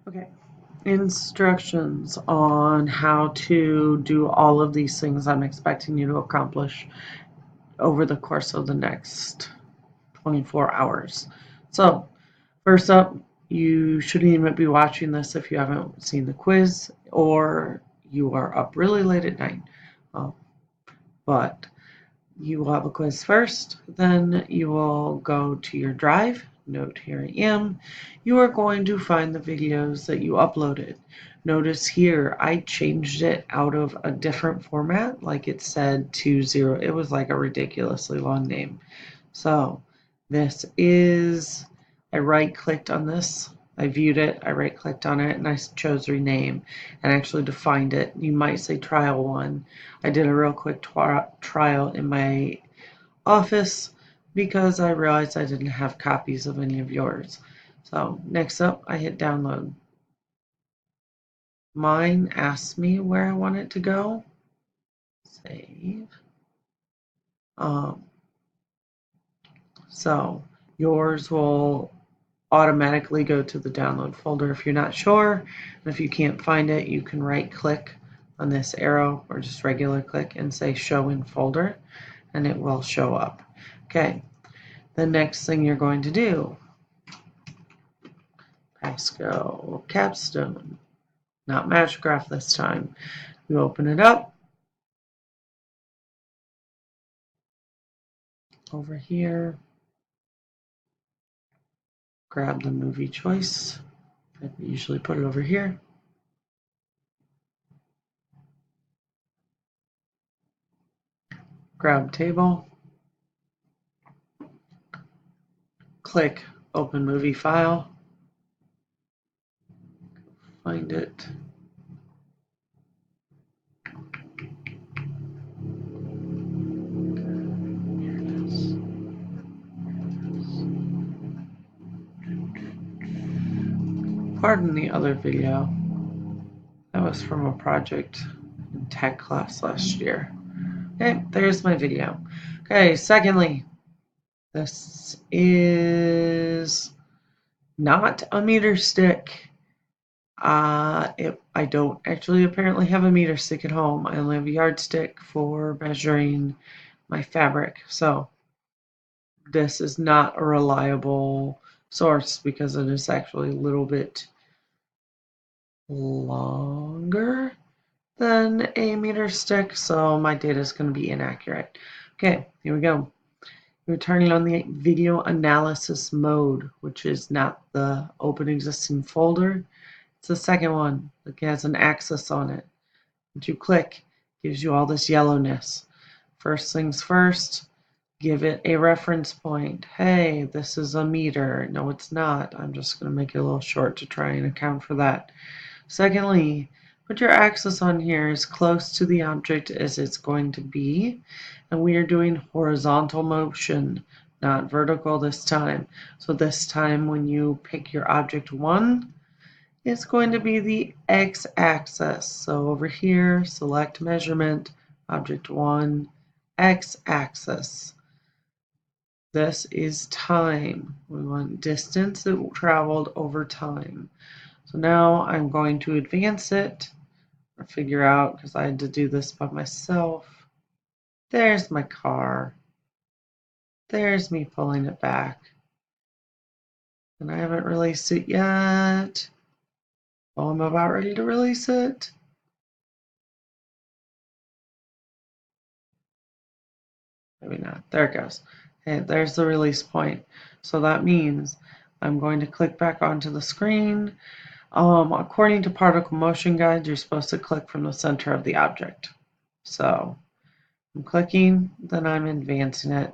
Okay, instructions on how to do all of these things I'm expecting you to accomplish over the course of the next 24 hours. So, first up, you shouldn't even be watching this if you haven't seen the quiz or you are up really late at night. Um, but you will have a quiz first, then you will go to your drive. Note, here I am. You are going to find the videos that you uploaded. Notice here I changed it out of a different format, like it said 20. It was like a ridiculously long name. So this is, I right clicked on this, I viewed it, I right clicked on it, and I chose rename and actually defined it. You might say trial one. I did a real quick trial in my office because I realized I didn't have copies of any of yours. So next up, I hit download. Mine asks me where I want it to go. Save. Um, so yours will automatically go to the download folder if you're not sure. And if you can't find it, you can right click on this arrow or just regular click and say show in folder and it will show up. Okay, the next thing you're going to do, Pasco Capstone, not Magigraph this time. You open it up. Over here, grab the movie choice. I usually put it over here. Grab table. Click open movie file. Find it. Here it is. Pardon the other video. That was from a project in tech class last year. Okay, there's my video. Okay, secondly, this is not a meter stick. I don't actually apparently have a meter stick at home. I only have a yardstick for measuring my fabric. So this is not a reliable source because it is actually a little bit longer than a meter stick, so my data is going to be inaccurate. Okay, here we go. We're turning on the video analysis mode, which is not the open existing folder. It's the second one that has an axis on it. Once you click, it gives you all this yellowness. First things first, give it a reference point. Hey, this is a meter. No, it's not. I'm just going to make it a little short to try and account for that. Secondly, put your axis on here as close to the object as it's going to be. And we are doing horizontal motion, not vertical this time. So this time when you pick your object 1, it's going to be the x-axis. So over here, select measurement, object 1, x-axis. This is time. We want distance that traveled over time. So now I'm going to advance it or figure out, because I had to do this by myself. There's my car. There's me pulling it back. And I haven't released it yet. Oh, I'm about ready to release it. Maybe not. There it goes. Okay, there's the release point. So that means I'm going to click back onto the screen. According to particle motion guides, you're supposed to click from the center of the object. So I'm clicking, then I'm advancing it.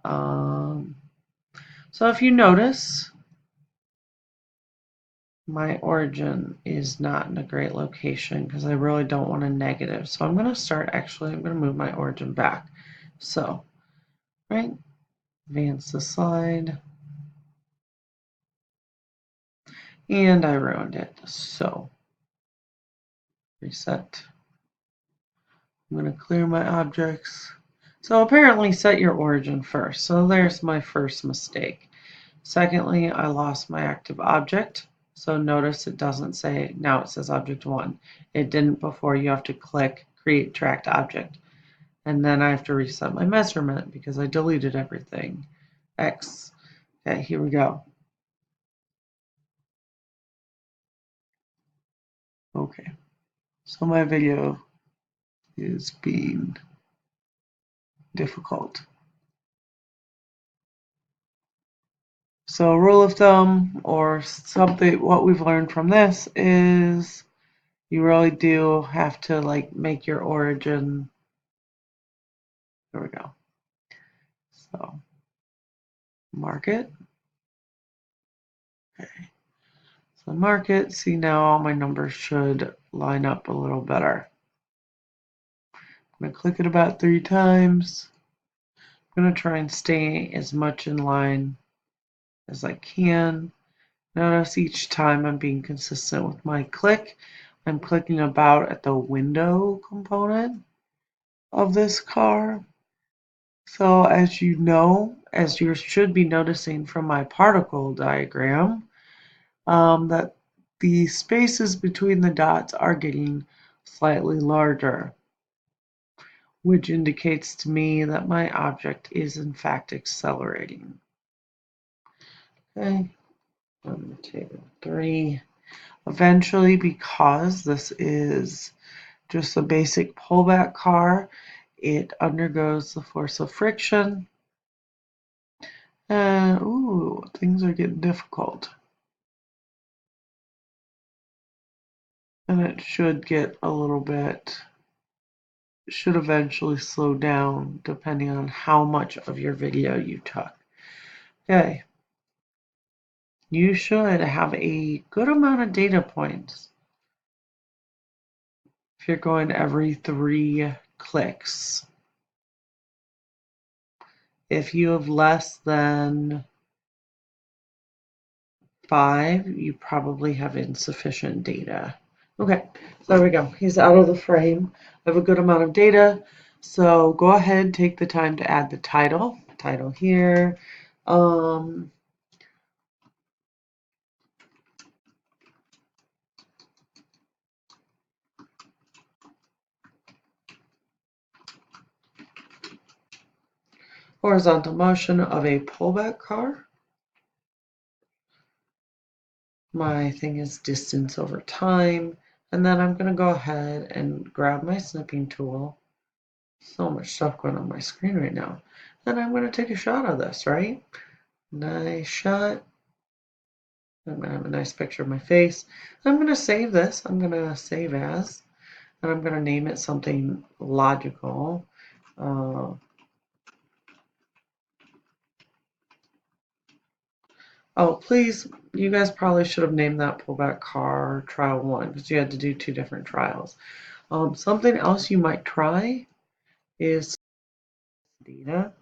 So if you notice, my origin is not in a great location because I really don't want a negative. So I'm going to move my origin back. So, right, advance the slide. And I ruined it. So, reset. I'm going to clear my objects. So apparently set your origin first. So there's my first mistake. Secondly, I lost my active object. So notice it doesn't say, now it says object 1. It didn't before. You have to click create tracked object. And then I have to reset my measurement because I deleted everything. X. Okay, here we go. Okay, so my video is being difficult. So rule of thumb or something, what we've learned from this is you really do have to like make your origin. There we go. So mark it. Okay. So mark it. See, now all my numbers should line up a little better. I'm going to click it about 3 times. I'm going to try and stay as much in line as I can. Notice each time I'm being consistent with my click. I'm clicking about at the window component of this car. So as you know, as you should be noticing from my particle diagram, that the spaces between the dots are getting slightly larger, which indicates to me that my object is in fact accelerating. Okay, I'm going to take 3. Eventually, because this is just a basic pullback car, it undergoes the force of friction. And, ooh, things are getting difficult. And it should get a little bit, should eventually slow down depending on how much of your video you took. Okay. You should have a good amount of data points if you're going every 3 clicks. If you have less than 5, you probably have insufficient data. Okay, so there we go. He's out of the frame. I have a good amount of data. So go ahead, take the time to add the title. Title here. Horizontal motion of a pullback car. My thing is distance over time. And then I'm going to go ahead and grab my snipping tool. So much stuff going on my screen right now. And I'm going to take a shot of this, right? Nice shot. I'm going to have a nice picture of my face. I'm going to save this. I'm going to save as. And I'm going to name it something logical. Oh, please, you guys probably should have named that pullback car trial 1 because you had to do 2 different trials. Something else you might try is data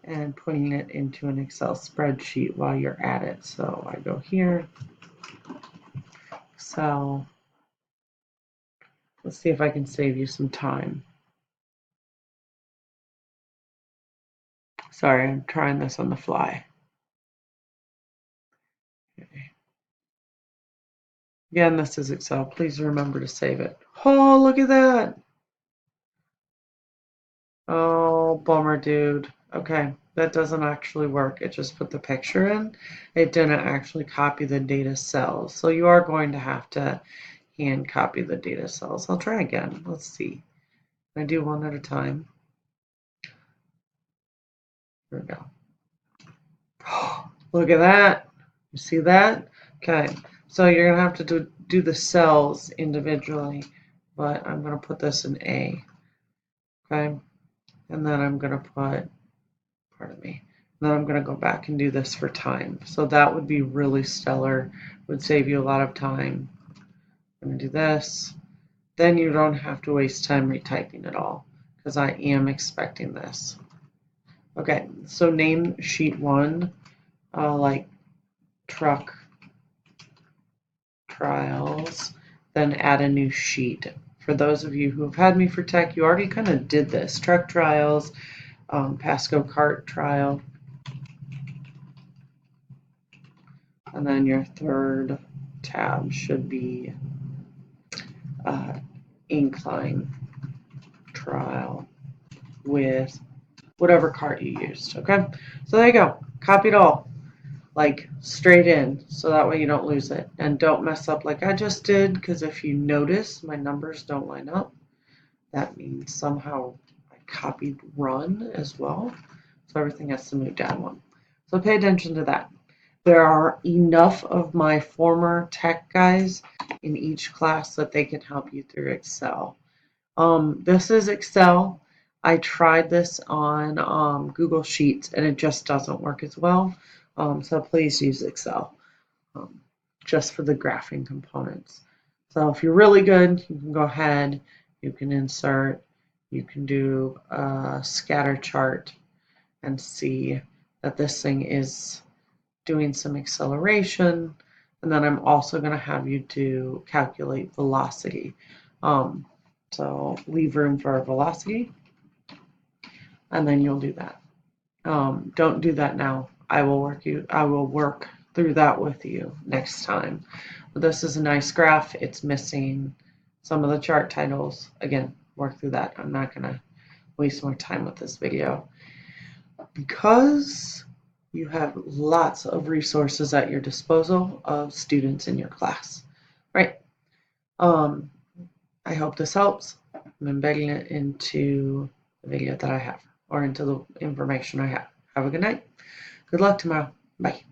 and putting it into an Excel spreadsheet while you're at it. So I go here, Excel. Let's see if I can save you some time. Sorry, I'm trying this on the fly. Okay. Again, this is Excel. Please remember to save it. Oh, look at that. Oh, bummer, dude. Okay, that doesn't actually work. It just put the picture in. It didn't actually copy the data cells. So you are going to have to hand copy the data cells. I'll try again. Let's see. I do one at a time. Here we go. Look at that. You see that? Okay, so you're going to have to do the cells individually, but I'm going to put this in A. Okay, and then I'm going to put, pardon me, then I'm going to go back and do this for time. So that would be really stellar, would save you a lot of time. I'm going to do this. Then you don't have to waste time retyping it all because I am expecting this. Okay, so name sheet 1 like truck trials, then add a new sheet. For those of you who have had me for tech, you already kind of did this. Truck trials, Pasco cart trial, and then your third tab should be incline trial with whatever cart you used. Okay, so there you go. Copy it all, like straight in, so that way you don't lose it. And don't mess up like I just did, because if you notice my numbers don't line up, that means somehow I copied run as well. So everything has to move down one. So pay attention to that. There are enough of my former tech guys in each class that they can help you through Excel. This is Excel. I tried this on Google Sheets and it just doesn't work as well. So please use Excel just for the graphing components. So if you're really good, you can go ahead, you can insert, you can do a scatter chart and see that this thing is doing some acceleration. And then I'm also going to have you do calculate velocity. So leave room for velocity, and then you'll do that. Don't do that now. I will work through that with you next time. But this is a nice graph. It's missing some of the chart titles. Again, work through that. I'm not going to waste more time with this video because you have lots of resources at your disposal of students in your class, right? I hope this helps. I'm embedding it into the video that I have, or into the information I have. Have a good night. Good luck tomorrow. Bye.